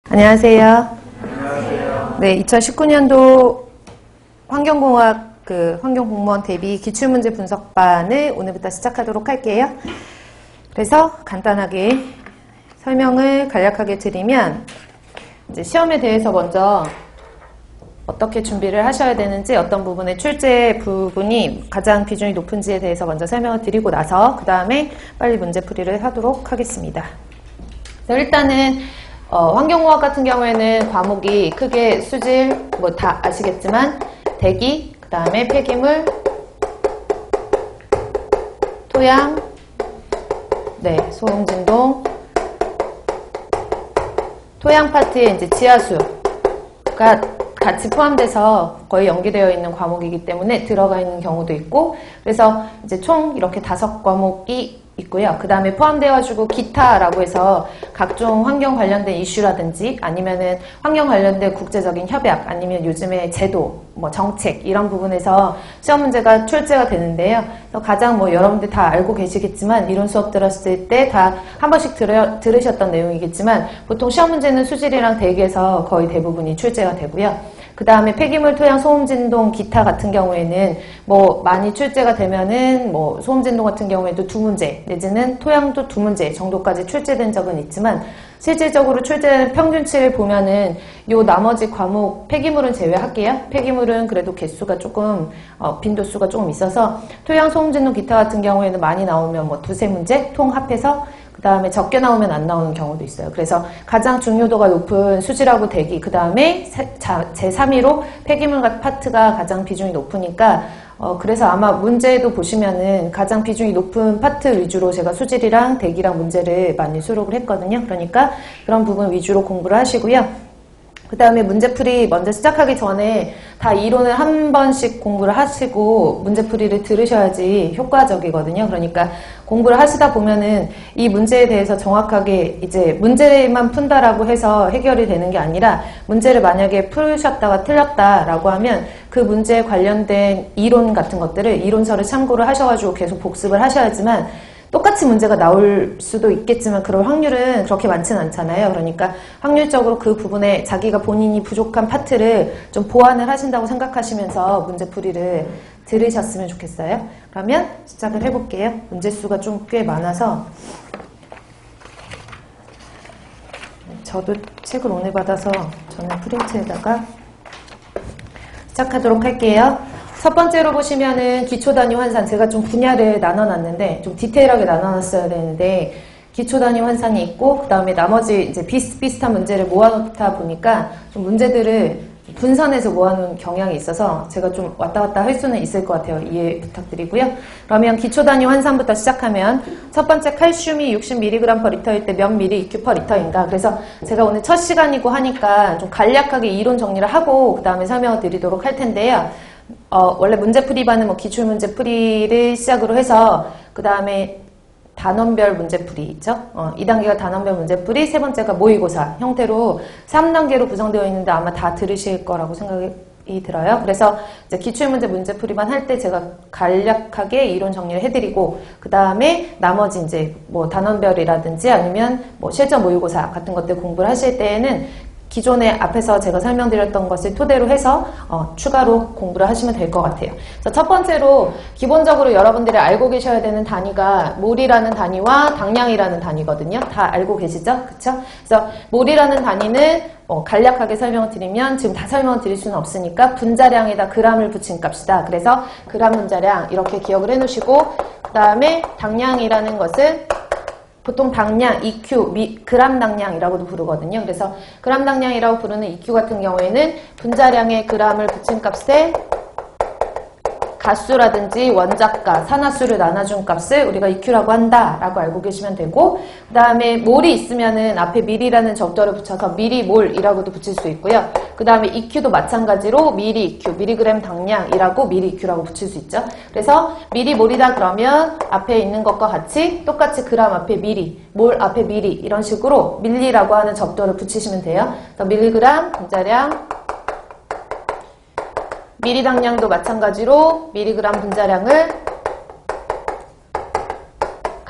안녕하세요. 안녕하세요. 네, 2019년도 환경공학 환경공무원 대비 기출문제 분석반을 오늘부터 시작하도록 할게요. 그래서 간단하게 설명을 간략하게 드리면 이제 시험에 대해서 먼저 어떻게 준비를 하셔야 되는지, 어떤 부분의 출제 부분이 가장 비중이 높은지에 대해서 먼저 설명을 드리고 나서 그 다음에 빨리 문제풀이를 하도록 하겠습니다. 일단은 환경공학 같은 경우에는 과목이 크게 수질, 뭐 다 아시겠지만 대기, 그 다음에 폐기물, 토양, 소음 진동, 토양 파트에 이제 지하수가 같이 포함돼서 거의 연계되어 있는 과목이기 때문에 들어가 있는 경우도 있고, 그래서 이제 총 이렇게 5과목이 있고요. 그 다음에 포함되어가지고 기타라고 해서 각종 환경 관련된 이슈라든지 아니면은 환경 관련된 국제적인 협약, 아니면 요즘에 제도, 뭐 정책 이런 부분에서 시험 문제가 출제가 되는데요. 그래서 가장 여러분들 다 알고 계시겠지만 이론 수업 들었을 때 다 한 번씩 들으셨던 내용이겠지만 보통 시험 문제는 수질이랑 대기에서 거의 대부분이 출제가 되고요. 그 다음에 폐기물, 토양, 소음, 진동, 기타 같은 경우에는 많이 출제가 되면은 소음, 진동 같은 경우에도 2문제 내지는 토양도 2문제 정도까지 출제된 적은 있지만 실질적으로 출제된 평균치를 보면은 요 나머지 과목 폐기물은 제외할게요. 폐기물은 그래도 개수가 조금 빈도수가 조금 있어서 토양, 소음, 진동, 기타 같은 경우에는 많이 나오면 2-3문제 통 합해서, 그 다음에 적게 나오면 안 나오는 경우도 있어요. 그래서 가장 중요도가 높은 수질하고 대기, 그 다음에 제3위로 폐기물 파트가 가장 비중이 높으니까 그래서 아마 문제도 보시면은 가장 비중이 높은 파트 위주로 제가 수질이랑 대기랑 문제를 많이 수록을 했거든요. 그러니까 그런 부분 위주로 공부를 하시고요. 그 다음에 문제풀이 먼저 시작하기 전에 다 이론을 한 번씩 공부를 하시고 문제풀이를 들으셔야지 효과적이거든요. 그러니까 공부를 하시다 보면은 이 문제에 대해서 정확하게 이제 문제만 푼다라고 해서 해결이 되는 게 아니라, 문제를 만약에 풀으셨다가 틀렸다라고 하면 그 문제에 관련된 이론 같은 것들을 이론서를 참고를 하셔가지고 계속 복습을 하셔야지만, 똑같이 문제가 나올 수도 있겠지만 그럴 확률은 그렇게 많지는 않잖아요. 그러니까 확률적으로 그 부분에 자기가 본인이 부족한 파트를 좀 보완을 하신다고 생각하시면서 문제풀이를 들으셨으면 좋겠어요. 그러면 시작을 해볼게요. 문제 수가 좀 꽤 많아서 저도 책을 오늘 받아서 저는 프린트에다가 시작하도록 할게요. 첫 번째로 보시면은 기초 단위 환산, 제가 좀 분야를 나눠놨는데 좀 디테일하게 나눠놨어야 되는데 기초 단위 환산이 있고, 그 다음에 나머지 이제 비슷비슷한 문제를 모아놓다 보니까 좀 문제들을 분산해서 모아놓은 경향이 있어서 제가 좀 왔다 갔다 할 수는 있을 것 같아요. 이해 부탁드리고요. 그러면 기초 단위 환산부터 시작하면 첫 번째 칼슘이 60mg/L일 때 몇 ml EQ/L인가. 그래서 제가 오늘 첫 시간이고 하니까 좀 간략하게 이론 정리를 하고 그 다음에 설명을 드리도록 할 텐데요. 원래 문제풀이반은 기출문제풀이를 시작으로 해서 그 다음에 단원별 문제풀이 있죠. 2단계가 단원별 문제풀이, 세 번째가 모의고사 형태로 3단계로 구성되어 있는데 아마 다 들으실 거라고 생각이 들어요. 그래서 이제 기출문제 문제풀이만 할 때 제가 간략하게 이론 정리를 해드리고, 그 다음에 나머지 이제 단원별이라든지 아니면 실전 모의고사 같은 것들 공부를 하실 때에는 기존에 앞에서 제가 설명드렸던 것을 토대로 해서 추가로 공부를 하시면 될 것 같아요. 첫 번째로 기본적으로 여러분들이 알고 계셔야 되는 단위가 몰이라는 단위와 당량이라는 단위거든요. 다 알고 계시죠? 그쵸? 그래서 몰이라는 단위는 간략하게 설명을 드리면, 지금 다 설명을 드릴 수는 없으니까 분자량에다 g을 붙인 값이다. 그래서 그램 분자량 이렇게 기억을 해 놓으시고, 그 다음에 당량이라는 것은 보통 당량, EQ, 그램 당량이라고도 부르거든요. 그래서 그램 당량이라고 부르는 EQ 같은 경우에는 분자량에 g을 붙인 값에 가수라든지 원자가, 산화수를 나눠준 값을 우리가 EQ라고 한다라고 알고 계시면 되고, 그 다음에 몰이 있으면은 앞에 밀이라는 접두어를 붙여서 밀리몰이라고도 붙일 수 있고요. 그 다음에 EQ도 마찬가지로 밀리 EQ, 밀리그램 당량이라고 밀리 EQ라고 붙일 수 있죠. 그래서 밀리몰이다 그러면 앞에 있는 것과 같이 똑같이 그램 앞에 밀리, 몰 앞에 밀리 이런 식으로 밀리라고 하는 접두어를 붙이시면 돼요. 그래서 밀리그램 분자량, 밀리 당량도 마찬가지로 밀리그램 분자량을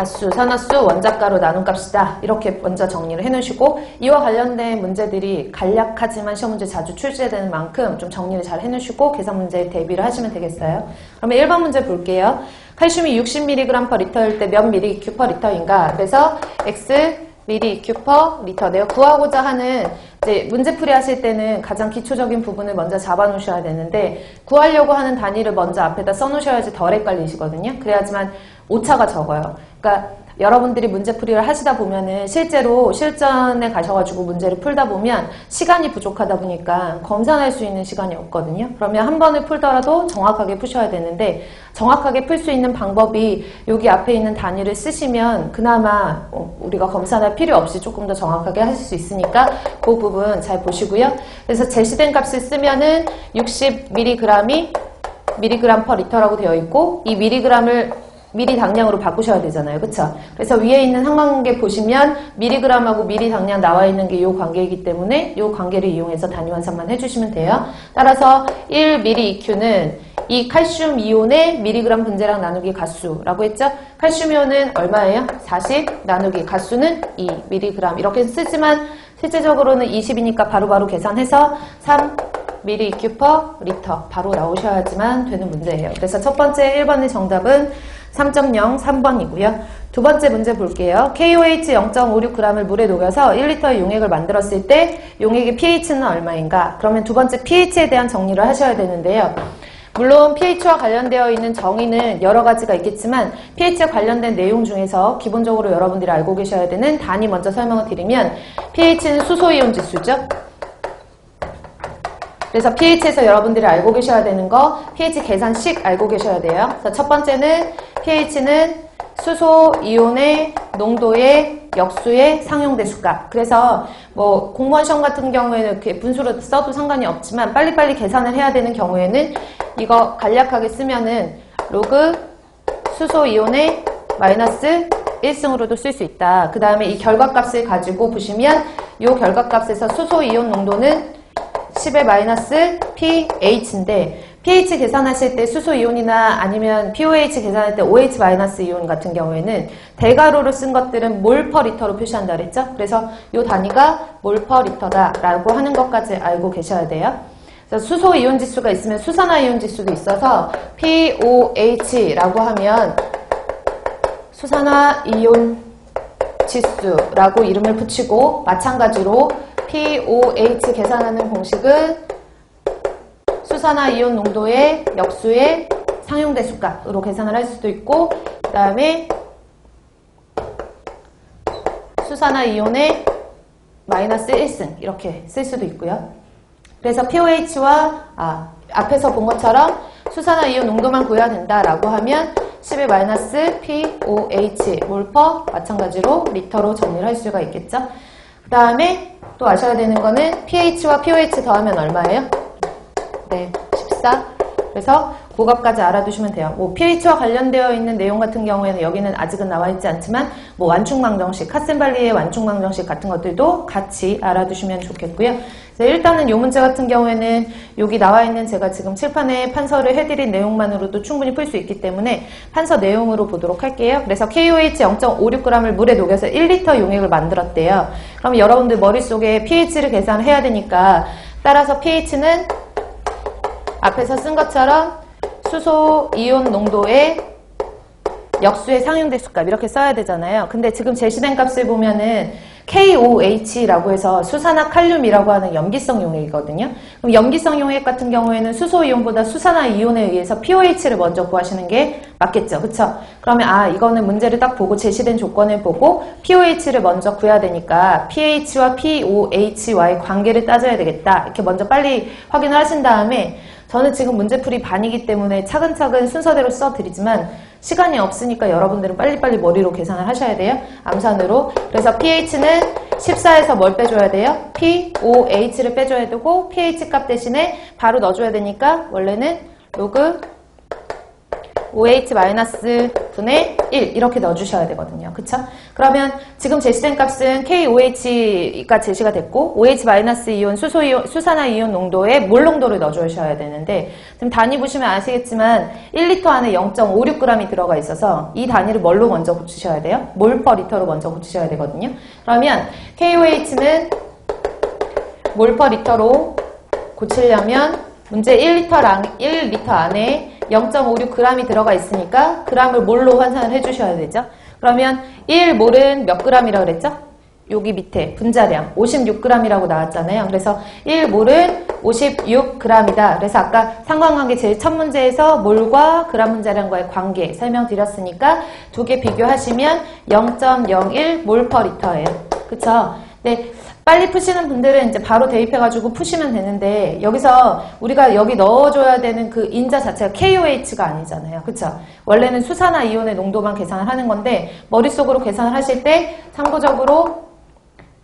가수, 산화수, 원자가로 나눈 값이다. 이렇게 먼저 정리를 해놓으시고 이와 관련된 문제들이 간략하지만 시험 문제 자주 출제되는 만큼 좀 정리를 잘 해놓으시고 계산 문제에 대비를 하시면 되겠어요. 그러면 1번 문제 볼게요. 칼슘이 60mg/L일 때 몇 mg/L인가? 그래서 X mg/L 내가 구하고자 하는 이제 문제풀이 하실 때는 가장 기초적인 부분을 먼저 잡아 놓으셔야 되는데 구하려고 하는 단위를 먼저 앞에다 써 놓으셔야지 덜 헷갈리시거든요. 그래야지만 오차가 적어요. 그러니까 여러분들이 문제풀이를 하시다 보면은 실제로 실전에 가셔가지고 문제를 풀다 보면 시간이 부족하다 보니까 검산할 수 있는 시간이 없거든요. 그러면 한 번을 풀더라도 정확하게 푸셔야 되는데 정확하게 풀 수 있는 방법이 여기 앞에 있는 단위를 쓰시면 그나마 우리가 검산할 필요 없이 조금 더 정확하게 하실 수 있으니까 그 부분 잘 보시고요. 그래서 제시된 값을 쓰면은 60mg이 mg/L라고 되어 있고 이 mg을 미리 당량으로 바꾸셔야 되잖아요. 그쵸? 그래서 위에 있는 상관관계 보시면 미리그램하고 미리 당량 나와 있는 게 이 관계이기 때문에 이 관계를 이용해서 단위 환산만 해주시면 돼요. 따라서 1mEq는 이 칼슘 이온의 미리그램 분자량 나누기 가수라고 했죠? 칼슘 이온은 얼마예요? 40 나누기 가수는 2 mg 이렇게 쓰지만 실제적으로는 20이니까 바로바로 계산해서 3 mEq/L 바로 나오셔야지만 되는 문제예요. 그래서 첫 번째 1번의 정답은 3.0 3번이고요. 두 번째 문제 볼게요. KOH 0.56g을 물에 녹여서 1리터의 용액을 만들었을 때 용액의 pH는 얼마인가? 그러면 두 번째 pH에 대한 정리를 하셔야 되는데요. 물론 pH와 관련되어 있는 정의는 여러 가지가 있겠지만 pH에 관련된 내용 중에서 기본적으로 여러분들이 알고 계셔야 되는 단위 먼저 설명을 드리면 pH는 수소이온 지수죠. 그래서 pH에서 여러분들이 알고 계셔야 되는 거 pH 계산식 알고 계셔야 돼요. 그래서 첫 번째는 pH는 수소 이온의 농도의 역수의 상용대수값. 그래서 뭐 공무원 시험 같은 경우에는 이렇게 분수로 써도 상관이 없지만 빨리빨리 계산을 해야 되는 경우에는 이거 간략하게 쓰면은 로그 수소 이온의 마이너스 1승으로도 쓸 수 있다. 그 다음에 이 결과값을 가지고 보시면 이 결과값에서 수소 이온 농도는 10의 마이너스 pH인데 pH 계산하실 때 수소 이온이나 아니면 pOH 계산할 때 OH 마이너스 이온 같은 경우에는 대괄호로 쓴 것들은 몰퍼리터로 표시한다 그랬죠? 그래서 이 단위가 몰퍼리터다 라고 하는 것까지 알고 계셔야 돼요. 그래서 수소 이온 지수가 있으면 수산화 이온 지수도 있어서 POH라고 하면 수산화 이온 지수라고 이름을 붙이고 마찬가지로 POH 계산하는 공식은 수산화 이온 농도의 역수의 상용대수값으로 계산을 할 수도 있고 그 다음에 수산화 이온의 마이너스 1승 이렇게 쓸 수도 있고요. 그래서 POH와 앞에서 본 것처럼 수산화 이온 농도만 구해야 된다라고 하면 10의 마이너스 POH 몰퍼 마찬가지로 리터로 정리를 할 수가 있겠죠. 그 다음에 또 아셔야 되는 거는 pH와 pOH 더하면 얼마예요? 네, 14. 그래서 그 값까지 알아두시면 돼요. 뭐 pH와 관련되어 있는 내용 같은 경우에는 여기는 아직은 나와 있지 않지만 뭐 완충망정식, 카센발리의 완충망정식 같은 것들도 같이 알아두시면 좋겠고요. 일단은 이 문제 같은 경우에는 여기 나와 있는 제가 지금 칠판에 판서를 해드린 내용만으로도 충분히 풀 수 있기 때문에 판서 내용으로 보도록 할게요. 그래서 KOH 0.56g을 물에 녹여서 1리터 용액을 만들었대요. 그럼 여러분들 머릿속에 pH를 계산해야 되니까 따라서 pH는 앞에서 쓴 것처럼 수소 이온 농도의 역수의 상용대수값 이렇게 써야 되잖아요. 근데 지금 제시된 값을 보면은 KOH라고 해서 수산화 칼륨이라고 하는 염기성 용액이거든요. 그럼 염기성 용액 같은 경우에는 수소 이온보다 수산화 이온에 의해서 pOH를 먼저 구하시는 게 맞겠죠. 그쵸? 그러면 이거는 문제를 딱 보고 제시된 조건을 보고 pOH를 먼저 구해야 되니까 pH와 pOH와의 관계를 따져야 되겠다. 이렇게 먼저 빨리 확인을 하신 다음에 저는 지금 문제풀이 반이기 때문에 차근차근 순서대로 써드리지만 시간이 없으니까 여러분들은 빨리빨리 머리로 계산을 하셔야 돼요. 암산으로. 그래서 pH는 14에서 뭘 빼줘야 돼요? POH를 빼줘야 되고 pH 값 대신에 바로 넣어줘야 되니까 원래는 로그 OH-분의 1 이렇게 넣어주셔야 되거든요. 그쵸? 그러면 지금 제시된 값은 KOH가 제시가 됐고 OH-이온 수산화 이온 농도에 몰 농도를 넣어주셔야 되는데 지금 단위 보시면 아시겠지만 1리터 안에 0.56g이 들어가 있어서 이 단위를 뭘로 먼저 고치셔야 돼요? 몰 퍼 리터로 먼저 고치셔야 되거든요. 그러면 KOH는 몰 퍼 리터로 고치려면 문제 1리터 안에 0.56g이 들어가 있으니까 g을 몰로 환산을 해주셔야 되죠. 그러면 1몰은 몇 g이라고 그랬죠? 여기 밑에 분자량 56g이라고 나왔잖아요. 그래서 1몰은 56g이다. 그래서 아까 상관관계 제일 첫 문제에서 몰과 g 분자량과의 관계 설명드렸으니까 두 개 비교하시면 0.01 몰 퍼 리터예요. 그쵸? 네. 빨리 푸시는 분들은 이제 바로 대입해가지고 푸시면 되는데 여기서 우리가 여기 넣어줘야 되는 그 인자 자체가 KOH가 아니잖아요. 그쵸? 원래는 수산화 이온의 농도만 계산을 하는 건데 머릿속으로 계산을 하실 때 참고적으로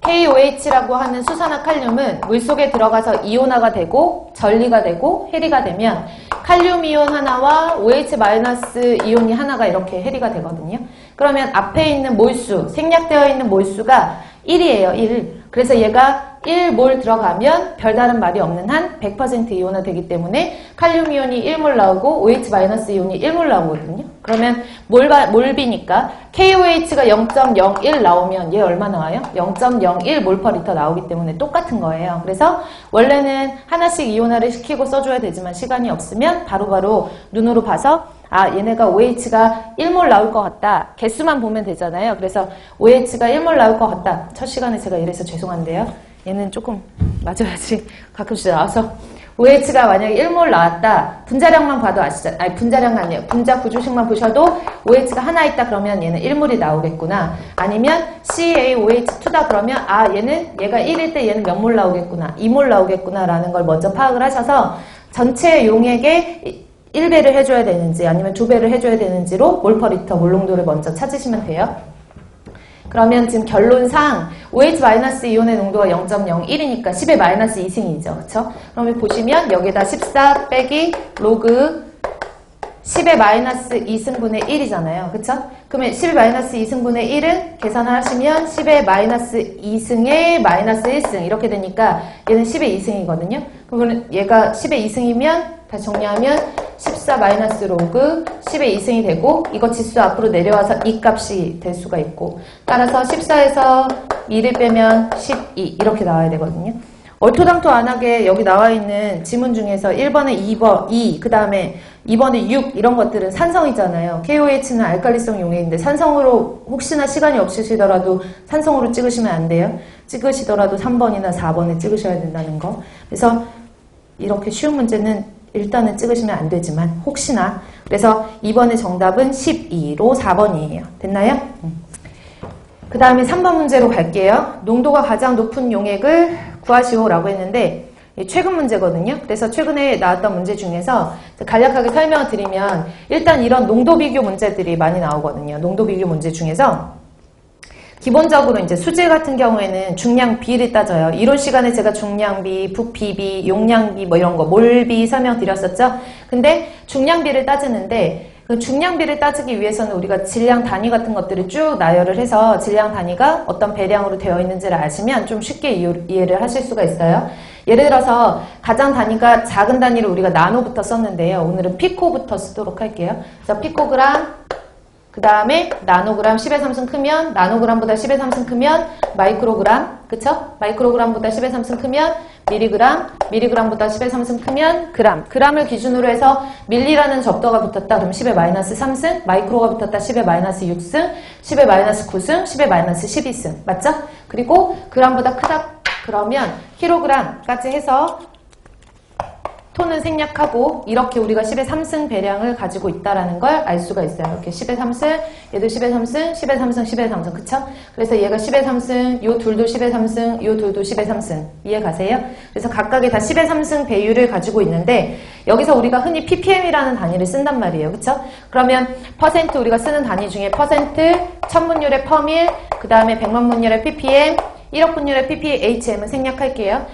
KOH라고 하는 수산화 칼륨은 물속에 들어가서 이온화가 되고 전리가 되고 해리가 되면 칼륨 이온 하나와 OH- 이온이 하나가 이렇게 해리가 되거든요. 그러면 앞에 있는 몰수, 생략되어 있는 몰수가 1이에요. 1. 그래서 얘가 1몰 들어가면 별다른 말이 없는 한 100% 이온화 되기 때문에 칼륨 이온이 1몰 나오고 OH- 이온이 1몰 나오거든요. 그러면 몰비니까 KOH가 0.01 나오면 얘 얼마 나와요? 0.01 몰 퍼 리터 나오기 때문에 똑같은 거예요. 그래서 원래는 하나씩 이온화를 시키고 써줘야 되지만 시간이 없으면 바로바로 눈으로 봐서 아 얘네가 OH가 1몰 나올 것 같다. 개수만 보면 되잖아요. 그래서 OH가 1몰 나올 것 같다. 첫 시간에 제가 이래서 죄송한데요. 얘는 조금 맞아야지 가끔씩 나와서 OH가 만약에 1몰 나왔다. 분자량만 봐도 아시죠? 아니 분자량 아니에요. 분자 구조식만 보셔도 OH가 하나 있다 그러면 얘는 1몰이 나오겠구나. 아니면 CaOH2다 그러면 아 얘가 1일 때 얘는 몇 몰 나오겠구나. 2몰 나오겠구나 라는 걸 먼저 파악을 하셔서 전체 용액에 1배를 해줘야 되는지 아니면 2배를 해줘야 되는지로 몰 퍼 리터 몰 농도를 먼저 찾으시면 돼요. 그러면 지금 결론상 OH-이온의 농도가 0.01이니까 10의 마이너스 2승이죠. 그쵸? 그러면 보시면 여기다 14 빼기 로그 10의 마이너스 2승분의 1이잖아요. 그쵸? 그러면 10의 마이너스 2승분의 1은 계산을 하시면 10의 마이너스 2승의 마이너스 1승 이렇게 되니까 얘는 10의 2승이거든요. 그러면 얘가 10의 2승이면 다시 정리하면 14 마이너스 로그 10의 2승이 되고 이거 지수 앞으로 내려와서 이 값이 될 수가 있고 따라서 14에서 2를 빼면 12 이렇게 나와야 되거든요. 얼토당토 안 하게 여기 나와 있는 지문 중에서 1번에 2번, 2, 그 다음에 2번에 6 이런 것들은 산성이잖아요. KOH는 알칼리성 용액인데 산성으로 혹시나 시간이 없으시더라도 산성으로 찍으시면 안 돼요. 찍으시더라도 3번이나 4번에 찍으셔야 된다는 거. 그래서 이렇게 쉬운 문제는 일단은 찍으시면 안 되지만 혹시나 그래서 2번의 정답은 12로 4번이에요. 됐나요? 그 다음에 3번 문제로 갈게요. 농도가 가장 높은 용액을 구하시오라고 했는데 최근 문제거든요. 그래서 최근에 나왔던 문제 중에서 간략하게 설명을 드리면 일단 이런 농도 비교 문제들이 많이 나오거든요. 농도 비교 문제 중에서 기본적으로 이제 수질 같은 경우에는 중량 비를 따져요. 이론 시간에 제가 중량비, 부피비, 용량비 뭐 이런 거 몰비 설명드렸었죠. 근데 중량비를 따지는데 그 중량비를 따지기 위해서는 우리가 질량 단위 같은 것들을 쭉 나열을 해서 질량 단위가 어떤 배량으로 되어 있는지를 아시면 좀 쉽게 이해를 하실 수가 있어요. 예를 들어서 가장 단위가 작은 단위로 우리가 나노부터 썼는데요. 오늘은 피코부터 쓰도록 할게요. 그래서 피코그램 그 다음에 나노그램 10의 3승 크면 나노그램보다 10의 3승 크면 마이크로그램 그쵸? 마이크로그램보다 10의 3승 크면 미리그램 미리그램보다 10의 3승 크면 그램을 기준으로 해서 밀리라는 접도가 붙었다 그럼 10의 마이너스 3승 마이크로가 붙었다 10의 마이너스 6승 10의 마이너스 9승 10의 마이너스 12승 맞죠? 그리고 그램보다 크다 그러면 킬로그램까지 해서 톤은 생략하고 이렇게 우리가 10의 3승 배량을 가지고 있다라는 걸 알 수가 있어요. 이렇게 10의 3승, 얘도 10의 3승, 10의 3승, 10의 3승, 그쵸? 그래서 얘가 10의 3승, 요 둘도 10의 3승, 요 둘도 10의 3승. 이해 가세요? 그래서 각각의 다 10의 3승 배율을 가지고 있는데 여기서 우리가 흔히 ppm이라는 단위를 쓴단 말이에요. 그쵸? 그러면 퍼센트 우리가 쓰는 단위 중에 퍼센트, 천분율의 퍼밀, 그 다음에 100만 분율의 ppm, 1억 분율의 ppHM은 생략할게요.